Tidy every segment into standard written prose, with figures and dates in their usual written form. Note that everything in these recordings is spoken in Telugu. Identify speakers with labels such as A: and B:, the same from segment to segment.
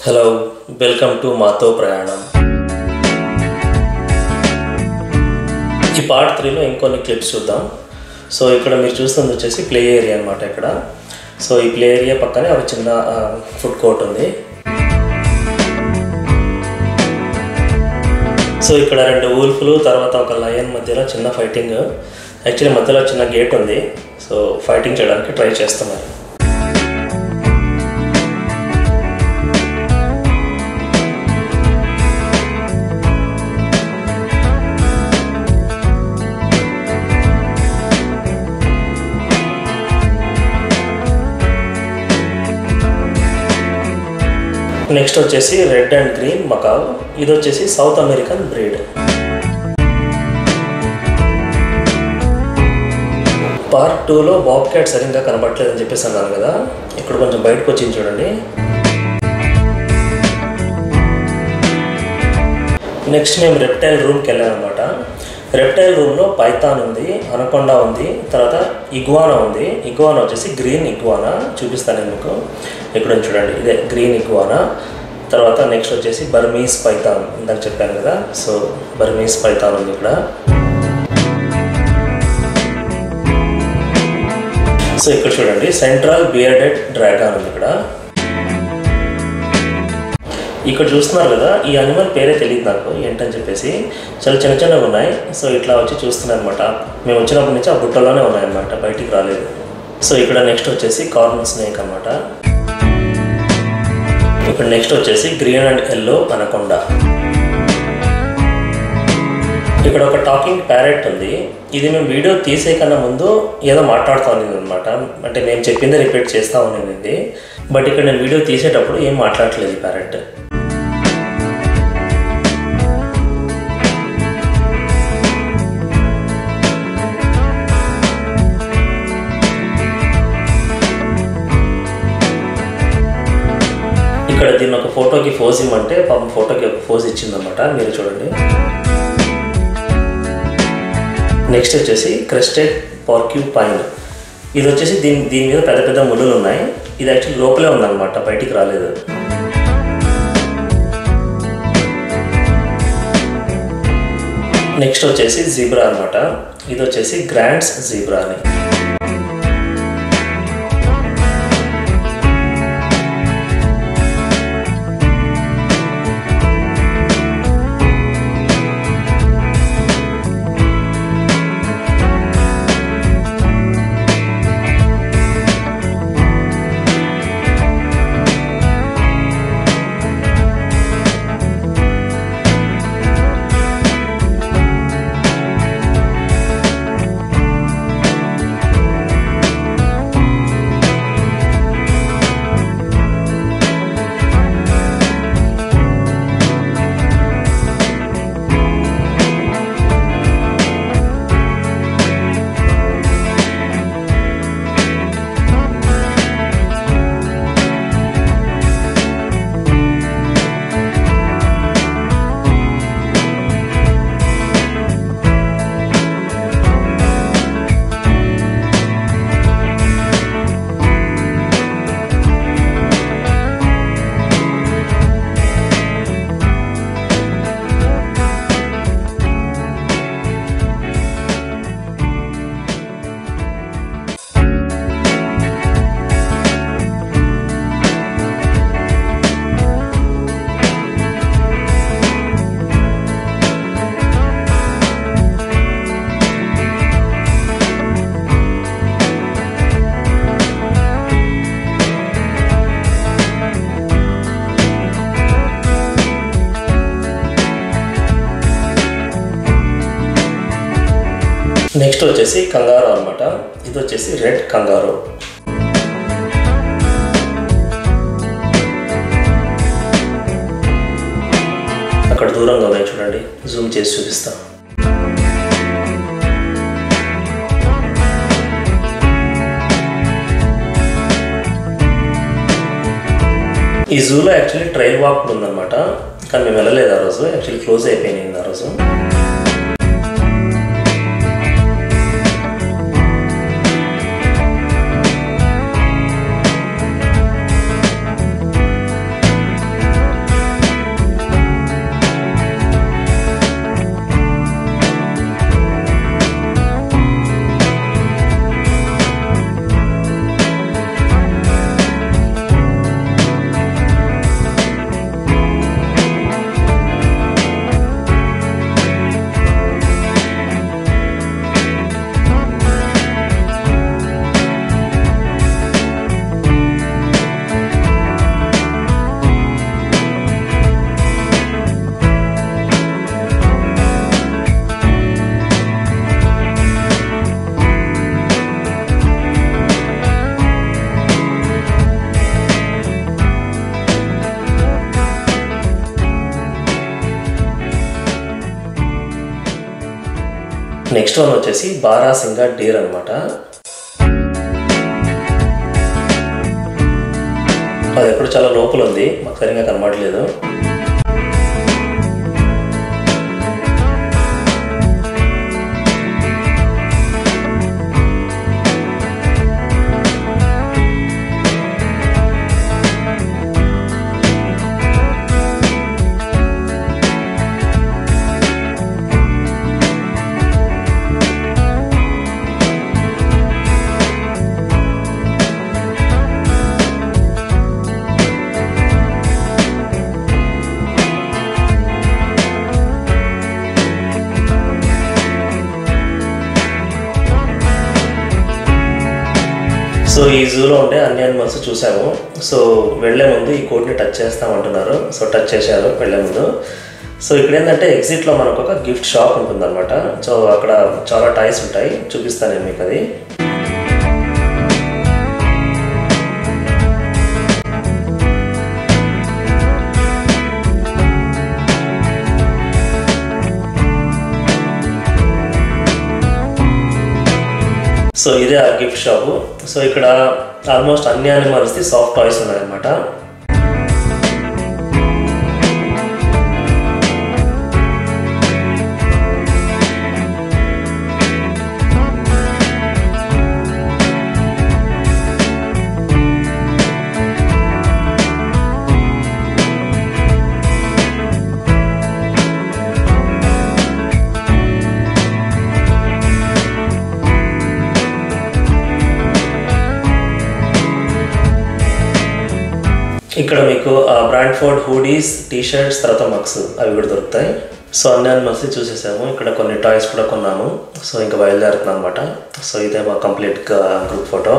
A: హలో వెల్కమ్ టు మాతో ప్రయాణం. ఈ పార్ట్ 3లో ఇంకొన్ని క్లిప్స్ చూద్దాం. సో ఇక్కడ మీరు చూస్తుంది వచ్చేసి ప్లే ఏరియా అనమాట. ఇక్కడ సో ఈ ప్లే ఏరియా పక్కనే ఒక చిన్న ఫుడ్ కోర్ట్ ఉంది. సో ఇక్కడ రెండు వూల్ఫ్లు తర్వాత ఒక లయన్ మధ్యలో చిన్న ఫైటింగ్. యాక్చువల్లీ మధ్యలో చిన్న గేట్ ఉంది. సో ఫైటింగ్ చేయడానికి ట్రై చేస్తున్నారు. నెక్స్ట్ వచ్చేసి రెడ్ అండ్ గ్రీన్ మకావ్. ఇది వచ్చేసి సౌత్ అమెరికన్ బ్రీడ్. పార్ట్ 2లో బాబ్ క్యాట్ సరిగ్గా కనబడలేదని చెప్పేసి అన్నాను కదా, ఇక్కడ కొంచెం బయటకు వచ్చింది చూడండి. నెక్స్ట్ మేము రెప్టైల్ రూమ్కి వెళ్ళామన్నమాట. రెప్టైల్ రూమ్లో పైథాన్ ఉంది, అనకొండా ఉంది, తర్వాత ఇగ్వానా ఉంది. ఇగ్వానా వచ్చేసి గ్రీన్ ఇగ్వానా చూపిస్తాను నేను మీకు. ఇక్కడ చూడండి, ఇదే గ్రీన్ ఇగ్వానా. తర్వాత నెక్స్ట్ వచ్చేసి బర్మీస్ పైథాన్, ఇందాక చెప్పాను కదా. సో బర్మీస్ పైథాన్ ఉంది ఇక్కడ. సో ఇక్కడ చూడండి, సెంట్రల్ బియర్డెడ్ డ్రాగన్ ఉంది ఇక్కడ. ఇక్కడ చూస్తున్నారు కదా, ఈ అనిమల్ పేరే తెలియదు నాకు ఏంటని చెప్పేసి. చాలా చిన్న చిన్నగా ఉన్నాయి. సో ఇట్లా వచ్చి చూస్తున్నాయి అనమాట. మేము వచ్చినప్పటి నుంచి ఆ బుట్టలోనే ఉన్నాయన్నమాట, బయటికి రాలేదు. సో ఇక్కడ నెక్స్ట్ వచ్చేసి కార్న్ స్నేక్ అనమాట. ఇక్కడ నెక్స్ట్ వచ్చేసి గ్రీన్ అండ్ ఎల్లో అనకొండా. ఇక్కడ ఒక టాకింగ్ ప్యారెట్ ఉంది. ఇది మేము వీడియో తీసే కన్నా ముందు ఏదో మాట్లాడుతూ ఉన్నది అనమాట. అంటే మేము చెప్పిందే రిపీట్ చేస్తూ ఉన్నది. బట్ ఇక్కడ నేను వీడియో తీసేటప్పుడు ఏం మాట్లాడట్లేదు ఈ ప్యారెట్. ఇక్కడ దీన్ని ఒక ఫోటోకి ఫోజ్ ఇవ్వమంటే పాపం ఫోటోకి ఒక ఫోజ్ ఇచ్చిందన్నమాట. మీరు చూడండి. నెక్స్ట్ వచ్చేసి క్రెస్టెడ్ పోర్క్యూపైన్. ఇది వచ్చేసి దీని మీద పెద్ద పెద్ద ముళ్ళులు ఉన్నాయి. ఇది యాక్చువల్లీ లోపలే ఉందన్నమాట, బయటికి రాలేదు. నెక్స్ట్ వచ్చేసి జీబ్రా అనమాట. ఇది వచ్చేసి గ్రాండ్స్ జీబ్రా అని. నెక్స్ట్ వచ్చేసి కంగారో అనమాట. ఇది వచ్చేసి రెడ్ కంగారో. అక్కడ దూరంగా ఉన్నాయి చూడండి, జూమ్ చేసి చూపిస్తాం. ఈ జూలో యాక్చువల్లీ ట్రైల్ వాక్ ఉందన్నమాట, కానీ మేము వెళ్ళలేదు ఆ రోజు. యాక్చువల్లీ క్లోజ్ అయిపోయింది ఆ రోజు. నెక్స్ట్ వన్ వచ్చేసి బారాసింగా డీర్ అనమాట. అది ఎప్పుడు చాలా లోపల ఉంది, మాకు సరిగ్గా కనబడలేదు. సో ఈ జూలో ఉండే అన్ని యానిమల్స్ చూసాము. సో వెళ్ళే ముందు ఈ కోడ్ని టచ్ చేస్తామంటున్నారు. సో టచ్ చేశారు వెళ్ళే ముందు. సో ఇక్కడ ఏంటంటే ఎగ్జిట్లో మనకు ఒక గిఫ్ట్ షాప్ ఉంటుందన్నమాట. సో అక్కడ చాలా టాయ్స్ ఉంటాయి, చూపిస్తాను నేను మీకు అది. సో ఇదే ఆ గిఫ్ట్ షాపు. సో ఇక్కడ ఆల్మోస్ట్ అన్ని యానిమల్స్ది సాఫ్ట్ టాయ్స్ ఉన్నాయన్నమాట. ఇక్కడ మీకు బ్రాండ్ఫోర్డ్ హూడీస్, టీషర్ట్స్, తర్వాత మగ్స్ అవి కూడా దొరుకుతాయి. సో అన్ని యానిమల్స్ చూసేసాము. ఇక్కడ కొన్ని టాయ్స్ కూడా కొన్నాము. సో ఇంకా బయలుదేరుతున్నాం అనమాట. సో ఇదే మా కంప్లీట్ గ్రూప్ ఫోటో.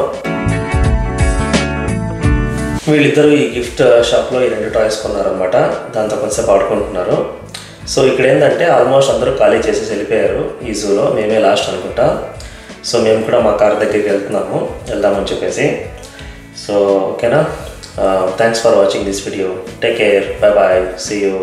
A: వీళ్ళిద్దరూ ఈ గిఫ్ట్ షాప్లో ఈ 2 టాయ్స్ కొన్నారనమాట. దాంతో కొంచెంసేపు ఆడుకుంటున్నారు. సో ఇక్కడ ఏంటంటే ఆల్మోస్ట్ అందరూ ఖాళీ చేసేసి వెళ్ళిపోయారు ఈ జూలో. మేమే లాస్ట్ అనుకుంటా. సో మేము కూడా మా కార్ దగ్గరికి వెళ్దామని చెప్పేసి. సో ఓకేనా. Thanks for watching this video. Take care. Bye bye. See you.